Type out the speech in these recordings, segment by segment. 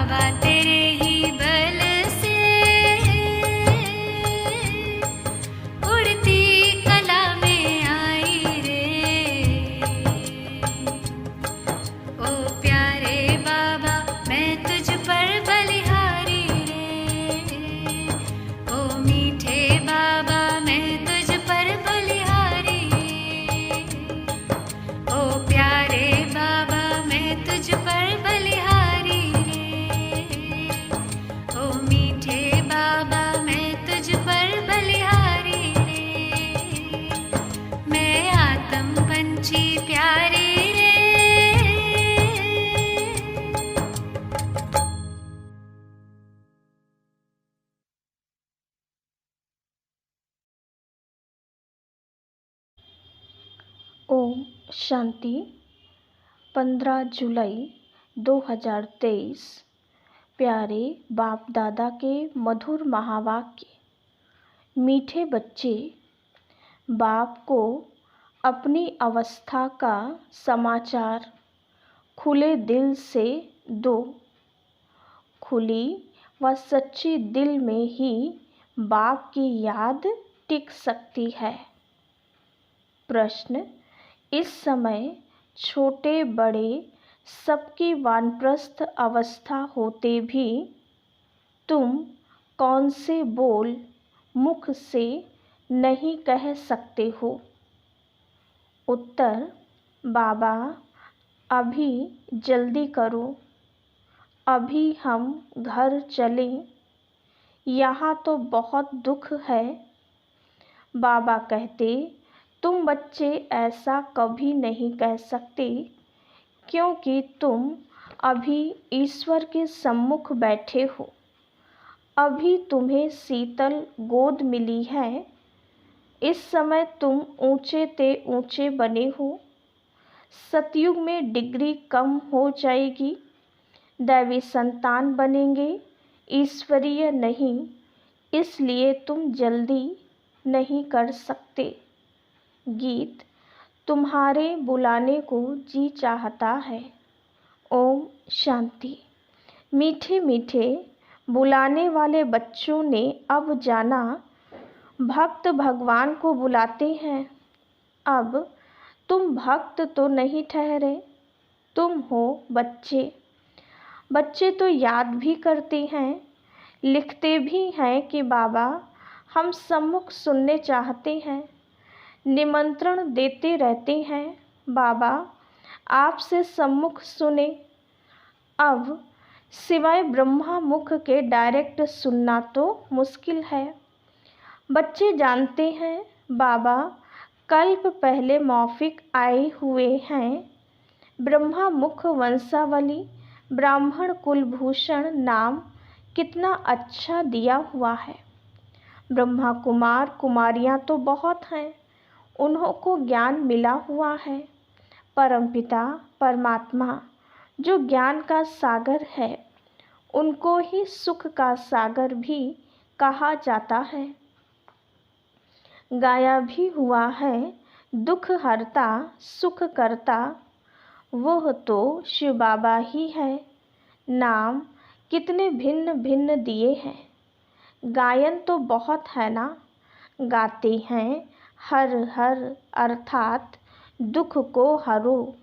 बाबा तेरे ही बल से उड़ती कला में आई रे। ओ प्यारे बाबा मैं तुझ पर बलिहारी रे। ओ मीठे बाबा मैं तुझ पर बलिहारी। ओ प्यारे बाबा मैं तुझ पर बलिहारी रे। ओ मीठे बाबा मैं तुझ पर बलिहारी रे। मैं आत्म पंछी प्यारी रे। ओम शांति। 15 जुलाई 2023 प्यारे बाप दादा के मधुर महावाक्य। मीठे बच्चे, बाप को अपनी अवस्था का समाचार खुले दिल से दो। खुली व सच्ची दिल में ही बाप की याद टिक सकती है। प्रश्न: इस समय छोटे बड़े सबकी वानप्रस्थ अवस्था होते भी तुम कौन से बोल मुख से नहीं कह सकते हो? उत्तर: बाबा अभी जल्दी करो, अभी हम घर चलें, यहाँ तो बहुत दुख है। बाबा कहते, तुम बच्चे ऐसा कभी नहीं कह सकते, क्योंकि तुम अभी ईश्वर के सम्मुख बैठे हो। अभी तुम्हें शीतल गोद मिली है। इस समय तुम ऊंचे ते ऊंचे बने हो। सतयुग में डिग्री कम हो जाएगी, दैवी संतान बनेंगे, ईश्वरीय नहीं, इसलिए तुम जल्दी नहीं कर सकते। गीत: तुम्हारे बुलाने को जी चाहता है। ओम शांति। मीठे मीठे बुलाने वाले बच्चों ने अब जाना, भक्त भगवान को बुलाते हैं। अब तुम भक्त तो नहीं ठहरे, तुम हो बच्चे। बच्चे तो याद भी करते हैं, लिखते भी हैं कि बाबा हम सम्मुख सुनने चाहते हैं। निमंत्रण देते रहते हैं, बाबा आपसे सम्मुख सुने। अब सिवाय ब्रह्मा मुख के डायरेक्ट सुनना तो मुश्किल है। बच्चे जानते हैं बाबा कल्प पहले मौफिक आए हुए हैं। ब्रह्मा मुख वंशावली ब्राह्मण कुलभूषण नाम कितना अच्छा दिया हुआ है। ब्रह्मा कुमार कुमारियाँ तो बहुत हैं, उन्हों को ज्ञान मिला हुआ है। परमपिता परमात्मा जो ज्ञान का सागर है, उनको ही सुख का सागर भी कहा जाता है। गाया भी हुआ है, दुख हरता सुख करता, वह तो शिव बाबा ही है। नाम कितने भिन्न भिन्न दिए हैं, गायन तो बहुत है ना। गाते हैं हर हर अर्थात दुख को हरो,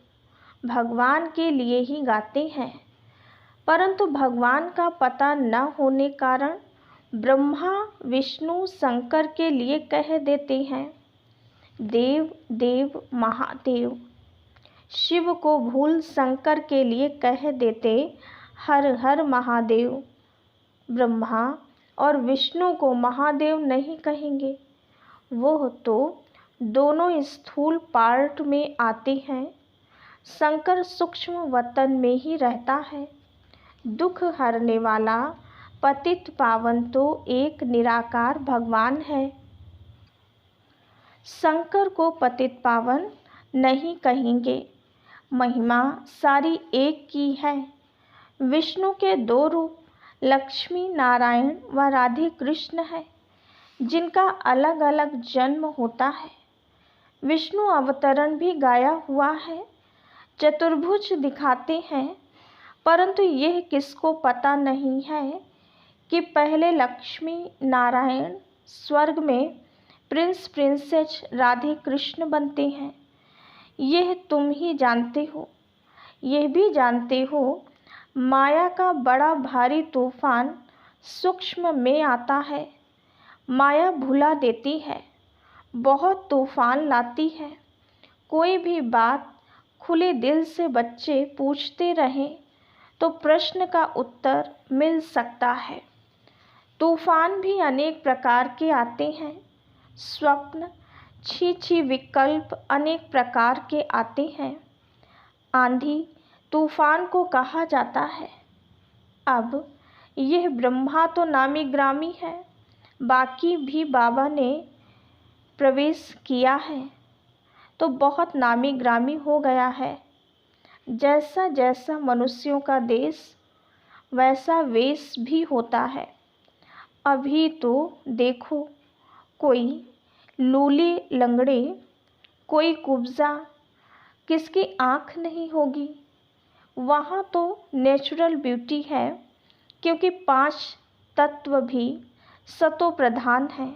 भगवान के लिए ही गाते हैं। परंतु भगवान का पता न होने कारण ब्रह्मा विष्णु शंकर के लिए कह देते हैं देव देव महादेव। शिव को भूल शंकर के लिए कह देते हर हर महादेव। ब्रह्मा और विष्णु को महादेव नहीं कहेंगे, वह तो दोनों स्थूल पार्ट में आते हैं। शंकर सूक्ष्म वतन में ही रहता है। दुख हरने वाला पतित पावन तो एक निराकार भगवान है। शंकर को पतित पावन नहीं कहेंगे, महिमा सारी एक की है। विष्णु के दो रूप लक्ष्मी नारायण व राधे कृष्ण है, जिनका अलग अलग जन्म होता है। विष्णु अवतरण भी गाया हुआ है, चतुर्भुज दिखाते हैं। परंतु यह किसको पता नहीं है कि पहले लक्ष्मी नारायण स्वर्ग में प्रिंस प्रिंसेस राधे कृष्ण बनते हैं। यह तुम ही जानते हो। यह भी जानते हो माया का बड़ा भारी तूफान सूक्ष्म में आता है। माया भुला देती है, बहुत तूफान लाती है। कोई भी बात खुले दिल से बच्चे पूछते रहें तो प्रश्न का उत्तर मिल सकता है। तूफान भी अनेक प्रकार के आते हैं। स्वप्न छी विकल्प अनेक प्रकार के आते हैं। आंधी तूफान को कहा जाता है। अब यह ब्रह्मा तो नामी ग्रामी है, बाकी भी बाबा ने प्रवेश किया है तो बहुत नामी ग्रामी हो गया है। जैसा जैसा मनुष्यों का देश वैसा वेश भी होता है। अभी तो देखो, कोई लूले लंगड़े, कोई कुब्जा, किसकी आँख नहीं होगी। वहाँ तो नेचुरल ब्यूटी है, क्योंकि 5 तत्व भी सतो प्रधान हैं।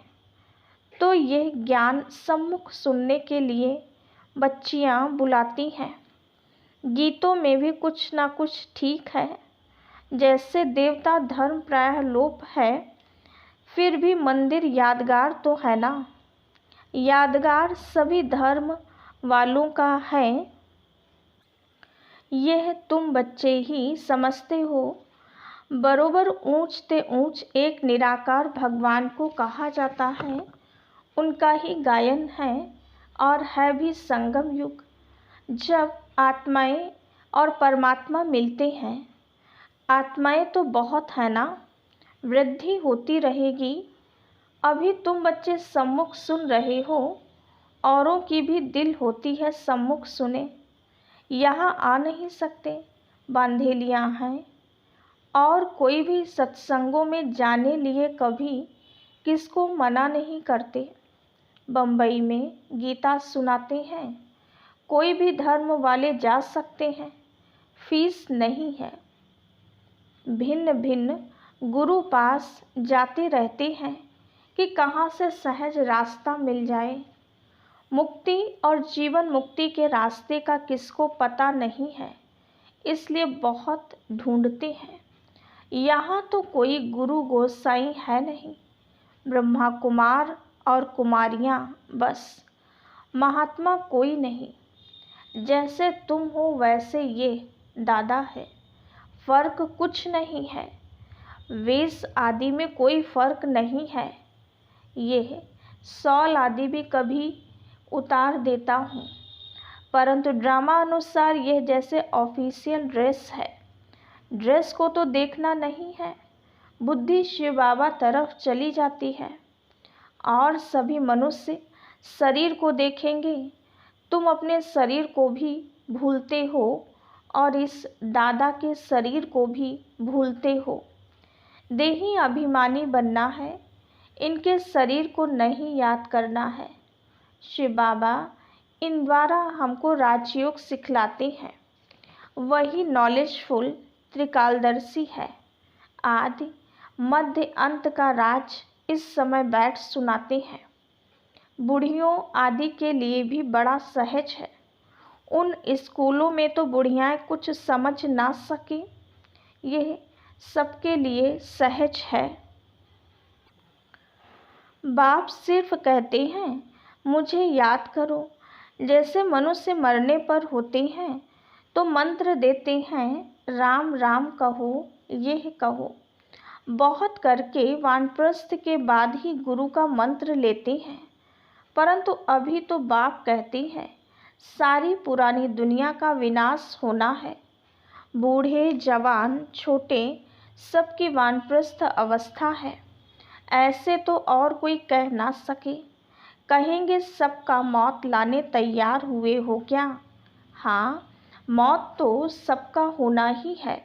तो यह ज्ञान सम्मुख सुनने के लिए बच्चियाँ बुलाती हैं। गीतों में भी कुछ ना कुछ ठीक है। जैसे देवता धर्म प्रायः लोप है, फिर भी मंदिर यादगार तो है ना। यादगार सभी धर्म वालों का है। यह तुम बच्चे ही समझते हो। बरोबर ऊंचते ऊंच एक निराकार भगवान को कहा जाता है। उनका ही गायन है और है भी संगम युग, जब आत्माएं और परमात्मा मिलते हैं। आत्माएं तो बहुत है ना, वृद्धि होती रहेगी। अभी तुम बच्चे सम्मुख सुन रहे हो, औरों की भी दिल होती है सम्मुख सुने। यहाँ आ नहीं सकते, बांधेलियाँ हैं। और कोई भी सत्संगों में जाने लिए कभी किसको मना नहीं करते। बम्बई में गीता सुनाते हैं, कोई भी धर्म वाले जा सकते हैं, फीस नहीं है। भिन्न भिन्न गुरु पास जाते रहते हैं कि कहाँ से सहज रास्ता मिल जाए। मुक्ति और जीवन मुक्ति के रास्ते का किसको पता नहीं है, इसलिए बहुत ढूंढते हैं। यहाँ तो कोई गुरु गोसाई है नहीं, ब्रह्मा कुमार और कुमारियाँ बस, महात्मा कोई नहीं। जैसे तुम हो वैसे ये दादा है, फर्क कुछ नहीं है। वेश आदि में कोई फर्क नहीं है। ये शॉल आदि भी कभी उतार देता हूँ, परंतु ड्रामा अनुसार यह जैसे ऑफिशियल ड्रेस है। ड्रेस को तो देखना नहीं है, बुद्धि शिव बाबा तरफ चली जाती है और सभी मनुष्य शरीर को देखेंगे। तुम अपने शरीर को भी भूलते हो और इस दादा के शरीर को भी भूलते हो। देही अभिमानी बनना है, इनके शरीर को नहीं याद करना है। शिव बाबा इन द्वारा हमको राजयोग सिखलाते हैं। वही नॉलेजफुल त्रिकालदर्शी है। आदि मध्य अंत का राज इस समय बैठ सुनाते हैं। बूढ़ियों आदि के लिए भी बड़ा सहज है। उन स्कूलों में तो बुढ़ियाएं कुछ समझ ना सके, यह सबके लिए सहज है। बाप सिर्फ कहते हैं मुझे याद करो। जैसे मनुष्य मरने पर होते हैं तो मंत्र देते हैं, राम राम कहो, यह कहो। बहुत करके वानप्रस्थ के बाद ही गुरु का मंत्र लेते हैं, परंतु अभी तो बाप कहते हैं सारी पुरानी दुनिया का विनाश होना है। बूढ़े जवान छोटे सबकी वानप्रस्थ अवस्था है। ऐसे तो और कोई कह ना सके। कहेंगे सबका मौत लाने तैयार हुए हो क्या। हाँ, मौत तो सबका होना ही है।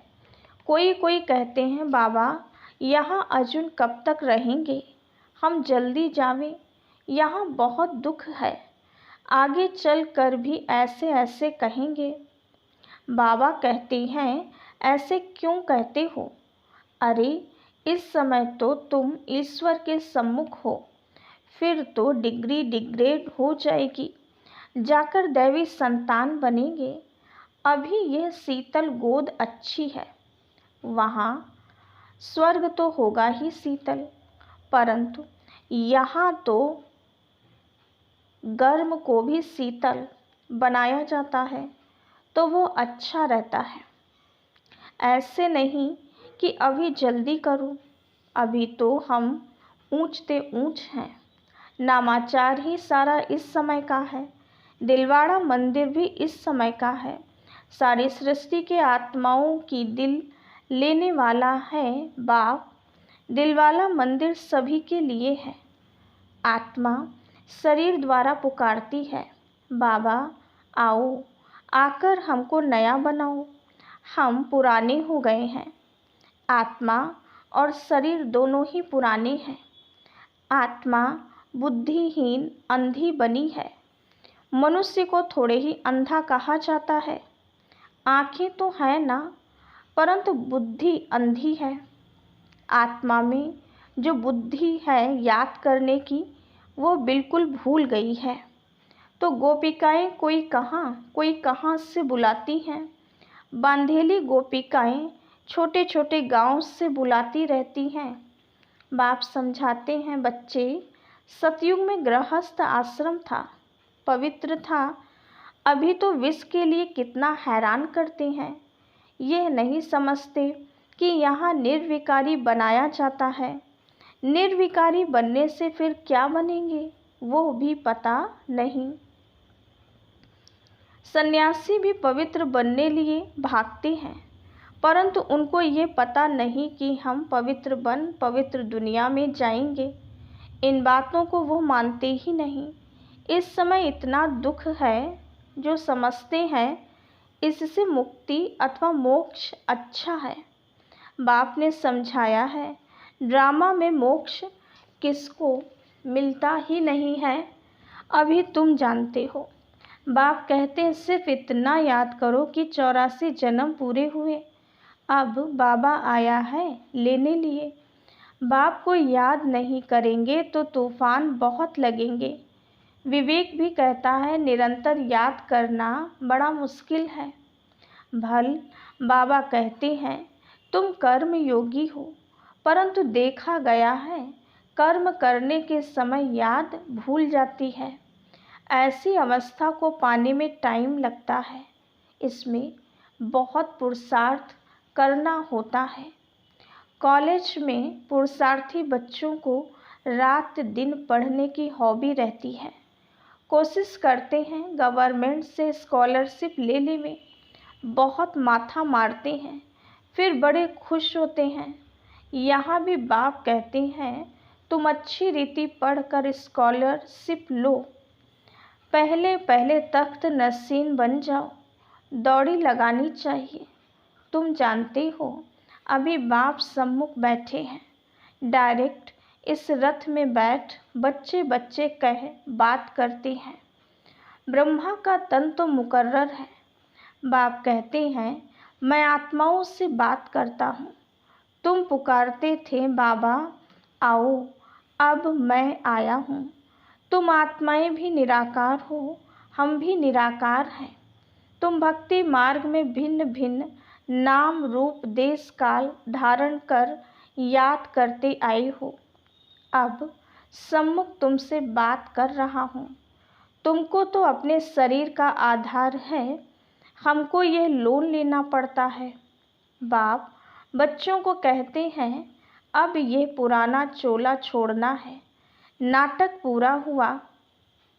कोई कोई कहते हैं बाबा यहाँ अर्जुन कब तक रहेंगे, हम जल्दी जावें, यहाँ बहुत दुख है। आगे चल कर भी ऐसे ऐसे कहेंगे। बाबा कहते हैं ऐसे क्यों कहते हो? अरे, इस समय तो तुम ईश्वर के सम्मुख हो, फिर तो डिग्री डिग्रेड हो जाएगी, जाकर दैवी संतान बनेंगे। अभी यह शीतल गोद अच्छी है, वहाँ स्वर्ग तो होगा ही शीतल, परंतु यहाँ तो गर्म को भी शीतल बनाया जाता है तो वो अच्छा रहता है। ऐसे नहीं कि अभी जल्दी करूं, अभी तो हम ऊंचते ऊंच हैं। नामाचार ही सारा इस समय का है, दिलवाड़ा मंदिर भी इस समय का है। सारी सृष्टि के आत्माओं की दिल लेने वाला है बाप। दिलवाला मंदिर सभी के लिए है। आत्मा शरीर द्वारा पुकारती है, बाबा आओ, आकर हमको नया बनाओ, हम पुराने हो गए हैं। आत्मा और शरीर दोनों ही पुराने हैं। आत्मा बुद्धिहीन अंधी बनी है। मनुष्य को थोड़े ही अंधा कहा जाता है। आंखें तो हैं ना, परंतु बुद्धि अंधी है। आत्मा में जो बुद्धि है याद करने की, वो बिल्कुल भूल गई है। तो गोपिकाएं कोई कहाँ से बुलाती हैं। बांधेली गोपिकाएं छोटे छोटे गांव से बुलाती रहती हैं। बाप समझाते हैं, बच्चे, सतयुग में गृहस्थ आश्रम था, पवित्र था। अभी तो विष के लिए कितना हैरान करते हैं। यह नहीं समझते कि यहाँ निर्विकारी बनाया जाता है। निर्विकारी बनने से फिर क्या बनेंगे, वो भी पता नहीं। सन्यासी भी पवित्र बनने लिए भागते हैं, परंतु उनको ये पता नहीं कि हम पवित्र बन पवित्र दुनिया में जाएंगे। इन बातों को वो मानते ही नहीं। इस समय इतना दुख है, जो समझते हैं इससे मुक्ति अथवा मोक्ष अच्छा है। बाप ने समझाया है, ड्रामा में मोक्ष किसको मिलता ही नहीं है, अभी तुम जानते हो। बाप कहते हैं, सिर्फ इतना याद करो कि 84 जन्म पूरे हुए, अब बाबा आया है लेने लिए। बाप को याद नहीं करेंगे तो तूफान बहुत लगेंगे। विवेक भी कहता है, निरंतर याद करना बड़ा मुश्किल है। भल बाबा कहते हैं, तुम कर्म योगी हो, परंतु देखा गया है कर्म करने के समय याद भूल जाती है। ऐसी अवस्था को पाने में टाइम लगता है। इसमें बहुत पुरुषार्थ करना होता है। कॉलेज में पुरुषार्थी बच्चों को रात दिन पढ़ने की हॉबी रहती है। कोशिश करते हैं गवर्नमेंट से स्कॉलरशिप लेने में, बहुत माथा मारते हैं, फिर बड़े खुश होते हैं। यहाँ भी बाप कहते हैं, तुम अच्छी रीति पढ़कर स्कॉलरशिप लो, पहले पहले तख्त नसीन बन जाओ। दौड़ी लगानी चाहिए। तुम जानते हो, अभी बाप सम्मुख बैठे हैं। डायरेक्ट इस रथ में बैठ बच्चे बच्चे कह बात करते हैं। ब्रह्मा का तन तो मुकर्रर है। बाप कहते हैं, मैं आत्माओं से बात करता हूँ। तुम पुकारते थे, बाबा आओ, अब मैं आया हूँ। तुम आत्माएं भी निराकार हो, हम भी निराकार हैं। तुम भक्ति मार्ग में भिन्न भिन्न नाम रूप देश काल धारण कर याद करते आए हो। अब सम्मुख तुमसे बात कर रहा हूँ। तुमको तो अपने शरीर का आधार है, हमको यह लोन लेना पड़ता है। बाप बच्चों को कहते हैं, अब ये पुराना चोला छोड़ना है। नाटक पूरा हुआ,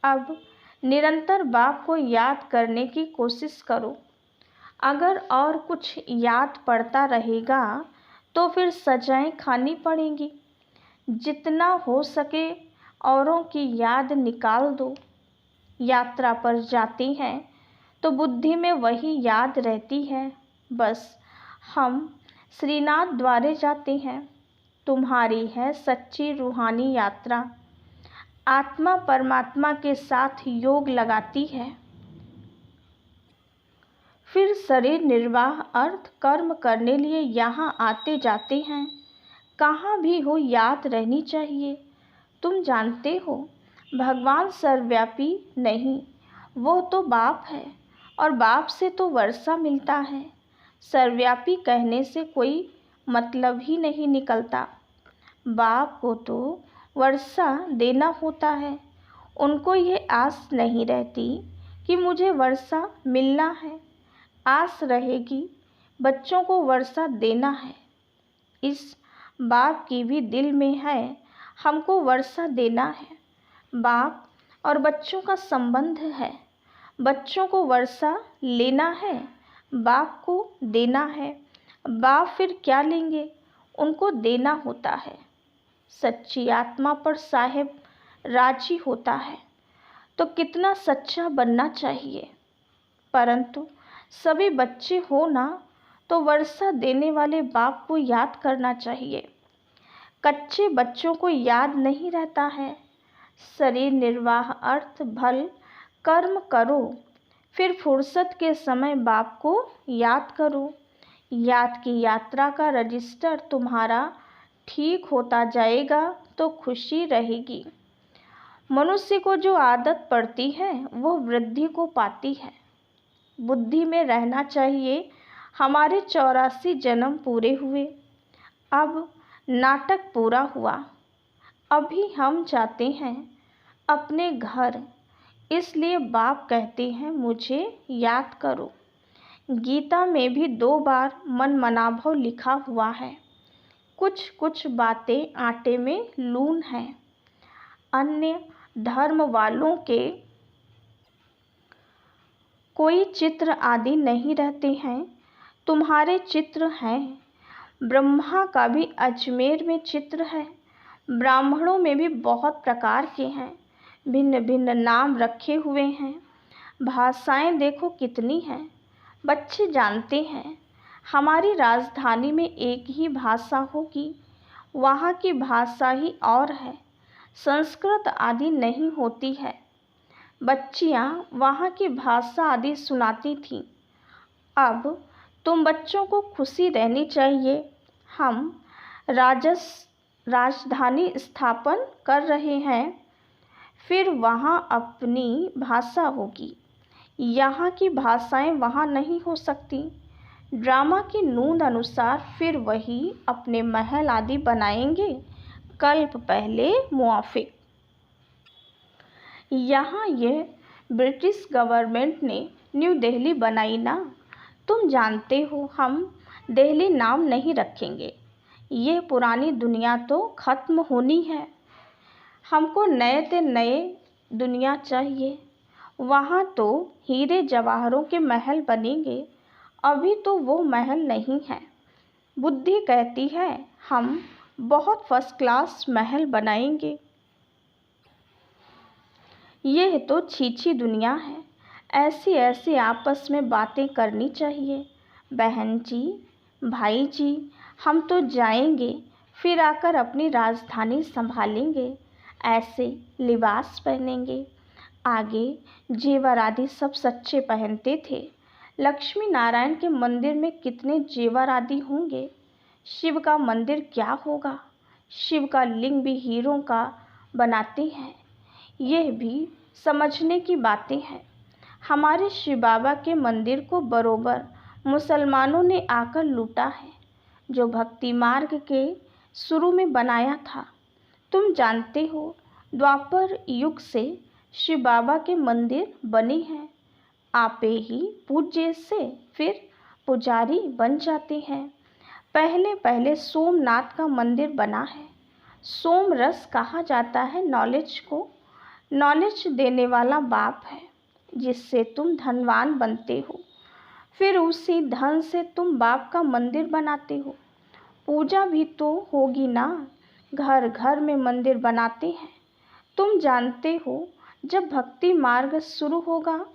अब निरंतर बाप को याद करने की कोशिश करो। अगर और कुछ याद पड़ता रहेगा तो फिर सजाएं खानी पड़ेंगी। जितना हो सके औरों की याद निकाल दो। यात्रा पर जाती हैं तो बुद्धि में वही याद रहती है। बस हम श्रीनाथ द्वारे जाते हैं। तुम्हारी है सच्ची रूहानी यात्रा। आत्मा परमात्मा के साथ योग लगाती है, फिर शरीर निर्वाह अर्थ कर्म करने लिए यहाँ आते जाते हैं। कहाँ भी हो याद रहनी चाहिए। तुम जानते हो भगवान सर्वव्यापी नहीं, वो तो बाप है और बाप से तो वर्षा मिलता है। सर्वव्यापी कहने से कोई मतलब ही नहीं निकलता। बाप को तो वर्षा देना होता है। उनको ये आस नहीं रहती कि मुझे वर्षा मिलना है, आस रहेगी बच्चों को वर्षा देना है। इस बाप की भी दिल में है हमको वर्षा देना है। बाप और बच्चों का संबंध है। बच्चों को वर्षा लेना है, बाप को देना है। बाप फिर क्या लेंगे, उनको देना होता है। सच्ची आत्मा पर साहेब राजी होता है तो कितना सच्चा बनना चाहिए। परंतु सभी बच्चे हो ना तो वर्षा देने वाले बाप को याद करना चाहिए। कच्चे बच्चों को याद नहीं रहता है। शरीर निर्वाह अर्थ भल कर्म करो, फिर फुर्सत के समय बाप को याद करो। याद की यात्रा का रजिस्टर तुम्हारा ठीक होता जाएगा तो खुशी रहेगी। मनुष्य को जो आदत पड़ती है वो वृद्धि को पाती है। बुद्धि में रहना चाहिए हमारे 84 जन्म पूरे हुए, अब नाटक पूरा हुआ। अभी हम जाते हैं अपने घर, इसलिए बाप कहते हैं मुझे याद करो। गीता में भी 2 बार मन मनाभव लिखा हुआ है। कुछ कुछ बातें आटे में लून है। अन्य धर्म वालों के कोई चित्र आदि नहीं रहते हैं, तुम्हारे चित्र हैं। ब्रह्मा का भी अजमेर में चित्र है। ब्राह्मणों में भी बहुत प्रकार के हैं, भिन्न भिन्न नाम रखे हुए हैं। भाषाएं देखो कितनी हैं। बच्चे जानते हैं हमारी राजधानी में एक ही भाषा होगी, वहाँ की भाषा ही और है, संस्कृत आदि नहीं होती है। बच्चियाँ वहाँ की भाषा आदि सुनाती थीं। अब तुम बच्चों को खुशी रहनी चाहिए। हम राजधानी स्थापन कर रहे हैं, फिर वहाँ अपनी भाषा होगी। यहाँ की भाषाएं वहाँ नहीं हो सकती। ड्रामा की नूंद अनुसार फिर वही अपने महल आदि बनाएंगे, कल्प पहले मुआफिक। यहाँ ये ब्रिटिश गवर्नमेंट ने न्यू दिल्ली बनाई ना। तुम जानते हो हम दिल्ली नाम नहीं रखेंगे। ये पुरानी दुनिया तो ख़त्म होनी है। हमको नए से नए दुनिया चाहिए। वहाँ तो हीरे जवाहरों के महल बनेंगे, अभी तो वो महल नहीं है। बुद्धि कहती है हम बहुत फर्स्ट क्लास महल बनाएंगे। यह तो छीछी दुनिया है। ऐसी ऐसी आपस में बातें करनी चाहिए। बहन जी, भाई जी, हम तो जाएंगे, फिर आकर अपनी राजधानी संभालेंगे। ऐसे लिबास पहनेंगे। आगे जेवर आदि सब सच्चे पहनते थे। लक्ष्मी नारायण के मंदिर में कितने जेवर आदि होंगे। शिव का मंदिर क्या होगा। शिव का लिंग भी हीरों का बनाते हैं। यह भी समझने की बातें हैं। हमारे शिव बाबा के मंदिर को बरोबर मुसलमानों ने आकर लूटा है, जो भक्ति मार्ग के शुरू में बनाया था। तुम जानते हो द्वापर युग से शिव बाबा के मंदिर बने हैं। आपे ही पूज्य से फिर पुजारी बन जाते हैं। पहले पहले सोमनाथ का मंदिर बना है। सोम रस कहा जाता है नॉलेज को। नॉलेज देने वाला बाप है, जिससे तुम धनवान बनते हो। फिर उसी धन से तुम बाप का मंदिर बनाते हो। पूजा भी तो होगी ना। घर घर में मंदिर बनाते हैं। तुम जानते हो जब भक्ति मार्ग शुरू होगा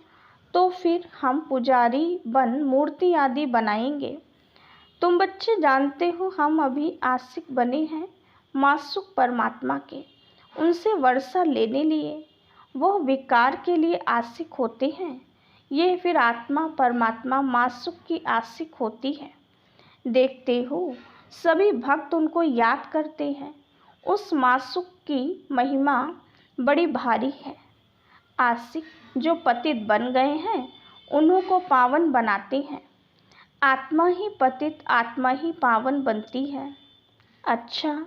तो फिर हम पुजारी बन मूर्ति आदि बनाएंगे। तुम बच्चे जानते हो हम अभी आशिक बने हैं मासूक परमात्मा के, उनसे वर्षा लेने लिए। वह विकार के लिए आशिक होते हैं। ये फिर आत्मा परमात्मा मासुक की आशिक होती है। देखते हो सभी भक्त उनको याद करते हैं। उस मासुक की महिमा बड़ी भारी है। आशिक जो पतित बन गए हैं उन्हों को पावन बनाते हैं। आत्मा ही पतित आत्मा ही पावन बनती है। अच्छा,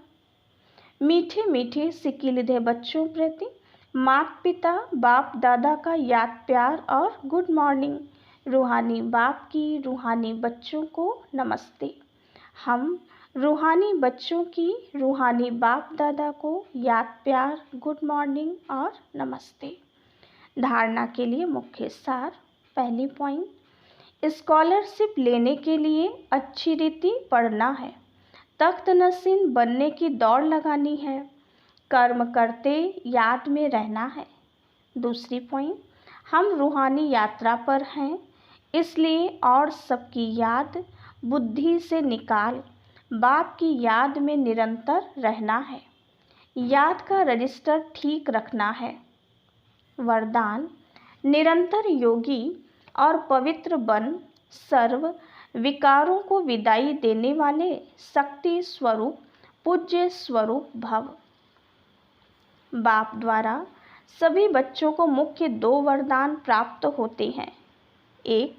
मीठे मीठे सिकिलधे बच्चों प्रति माता पिता बाप दादा का याद प्यार और गुड मॉर्निंग। रूहानी बाप की रूहानी बच्चों को नमस्ते। हम रूहानी बच्चों की रूहानी बाप दादा को याद प्यार गुड मॉर्निंग और नमस्ते। धारणा के लिए मुख्य सार। पहली पॉइंट, स्कॉलरशिप लेने के लिए अच्छी रीति पढ़ना है। तख्त नसीन बनने की दौड़ लगानी है। कर्म करते याद में रहना है। दूसरी पॉइंट, हम रूहानी यात्रा पर हैं, इसलिए और सबकी याद बुद्धि से निकाल बाप की याद में निरंतर रहना है। याद का रजिस्टर ठीक रखना है। वरदान, निरंतर योगी और पवित्र बन सर्व विकारों को विदाई देने वाले शक्ति स्वरूप पूज्य स्वरूप भव। बाप द्वारा सभी बच्चों को मुख्य 2 वरदान प्राप्त होते हैं। एक,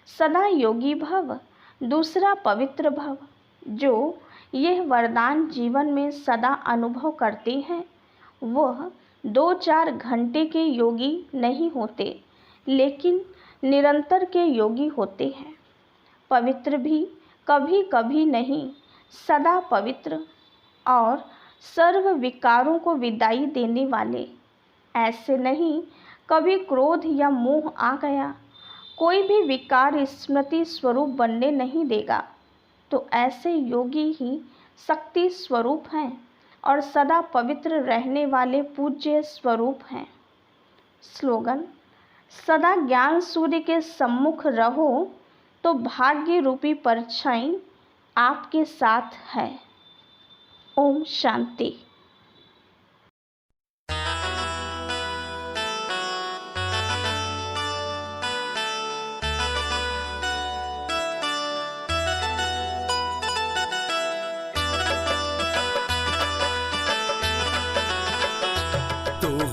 सदा योगी भव, दूसरा पवित्र भव। जो यह वरदान जीवन में सदा अनुभव करते हैं वह 2-4 घंटे के योगी नहीं होते, लेकिन निरंतर के योगी होते हैं। पवित्र भी कभी कभी नहीं, सदा पवित्र और सर्व विकारों को विदाई देने वाले। ऐसे नहीं कभी क्रोध या मोह आ गया, कोई भी विकार स्मृति स्वरूप बनने नहीं देगा। तो ऐसे योगी ही शक्ति स्वरूप हैं और सदा पवित्र रहने वाले पूज्य स्वरूप हैं। स्लोगन, सदा ज्ञान सूर्य के सम्मुख रहो तो भाग्य रूपी परछाई आपके साथ है। ओम शांति।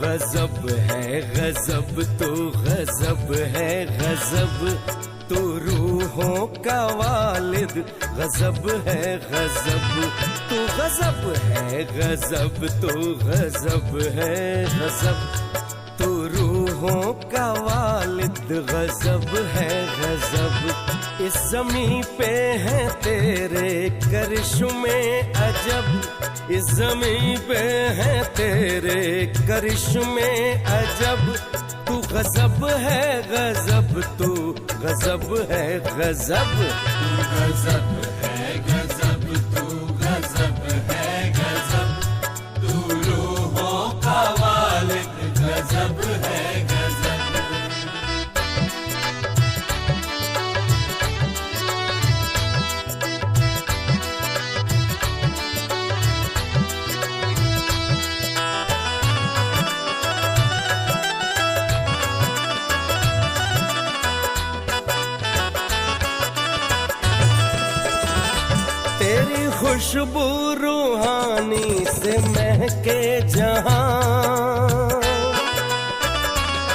गजब है गजब, तो गजब है गजब, तो रूहों का वालिद। गजब है गजब, तो गजब है गजब, तो गजब है गजब, तो रूहों का वालिद। गजब है गजब, इस ज़मीं पे है तेरे करिश्मे अजब। इस ज़मीं पे है तेरे करिश्मे अजब। तू गजब है गजब, तू गजब है गजब, तू गजब है गजब, तू गजब है गजब, तू रूहों का वालिद। गजब है गजब। तेरी खुशबू रूहानी से महके जहां,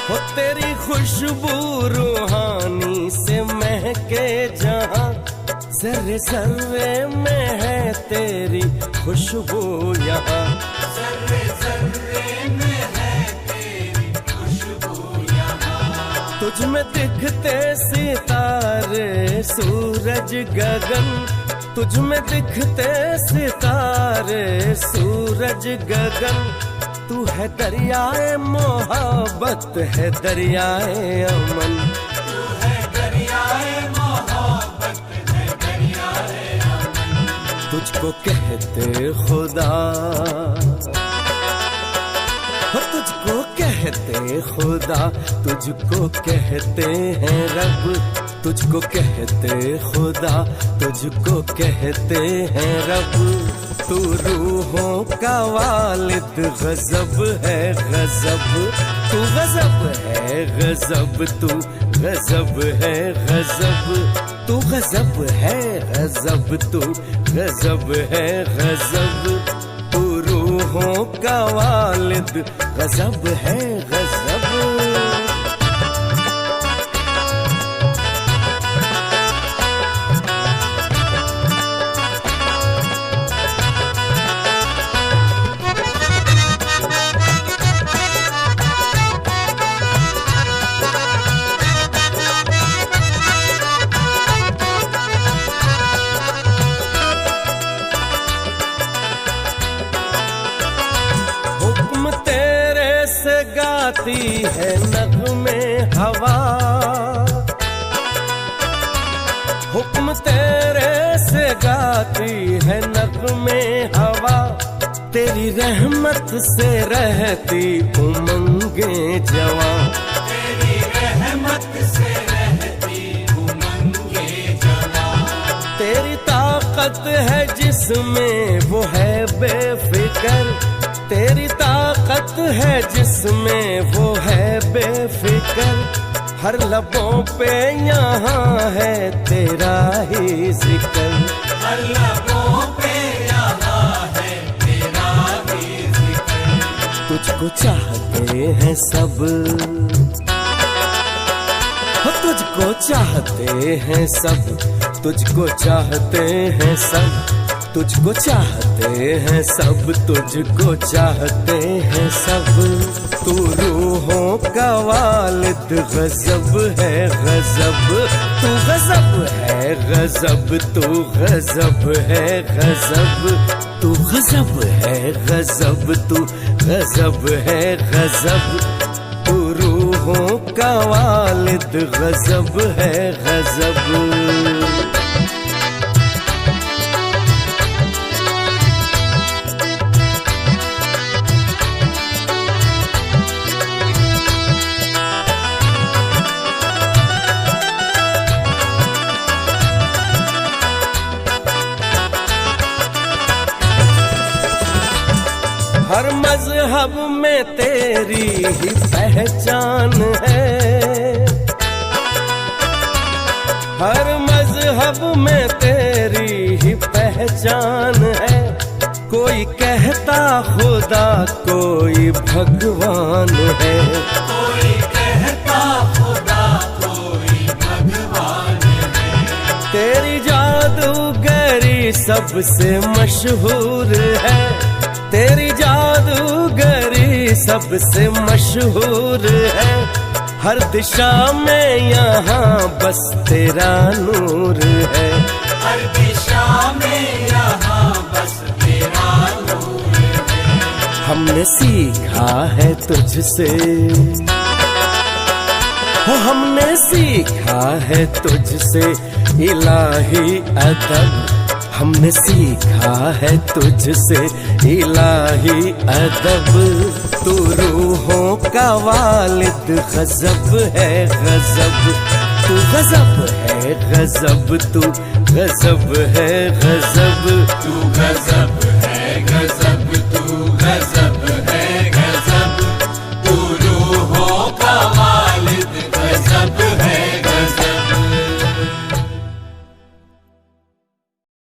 हो तेरी खुशबू रूहानी से महके जहां। ज़र्रे ज़र्रे में है तेरी खुशबू यहाँ, ज़र्रे ज़र्रे में है तेरी खुशबू यहाँ। तुझ में दिखते सितारे सूरज गगन, तुझ में दिखते सितारे सूरज गगन। तू है दरियाए मोहब्बत, है दरियाए अमन। तू है दरियाए मोहब्बत, है दरियाए अमन। तुझको कहते खुदा, तुझको कहते खुदा, तुझको कहते हैं रब। तुझको कहते खुदा, तुझको कहते हैं रब। तू रूहों का वालिद गजब है गजब, तू गजब है गजब, तू गजब है गजब, तू गजब है गजब, तू गजब है गजब, तू रूहों का वालिद गजब है गजब। गाती है नगमे हवा, हुक्म तेरे से गाती है नगमे हवा, तेरी रहमत से रहती उमंगे जवा, तेरी रहमत से रहती उमंगे जवा, तेरी ताकत है जिसमें वो है बेफिकर, तेरी ताकत है जिसमें वो है बेफिकर, हर लबों पे यहाँ है तेरा ही जिक्र, हर लबों पे यहाँ है तेरा ही जिक्र, तुझको चाहते हैं सब, तुझको चाहते हैं सब, तुझको चाहते हैं सब, तुझको चाहते हैं सब, तुझको चाहते हैं सब, तू रूहों का वालिद गजब है गजब, तू गजब है गजब, तू गजब है गजब, तू गजब है गजब, तू गजब है गजब, तू रूहों का वालिद गजब है गजब। हर मजहब में तेरी ही पहचान है, हर मजहब में तेरी ही पहचान है, कोई कहता खुदा कोई भगवान है, कोई कहता खुदा कोई भगवान है, तेरी जादूगरी सबसे मशहूर है, तेरी जादूगरी सबसे मशहूर है, हर दिशा में यहाँ बस तेरा नूर है, हर दिशा में यहाँ बस तेरा नूर है, हमने सीखा है तुझसे, हमने सीखा है तुझसे इलाही अदब, हमने सीखा है तुझसे इलाही अदब, तू रूहों का वालिद गजब है गजब, तू गजब है गजब, तू गजब है गजब, तू गजब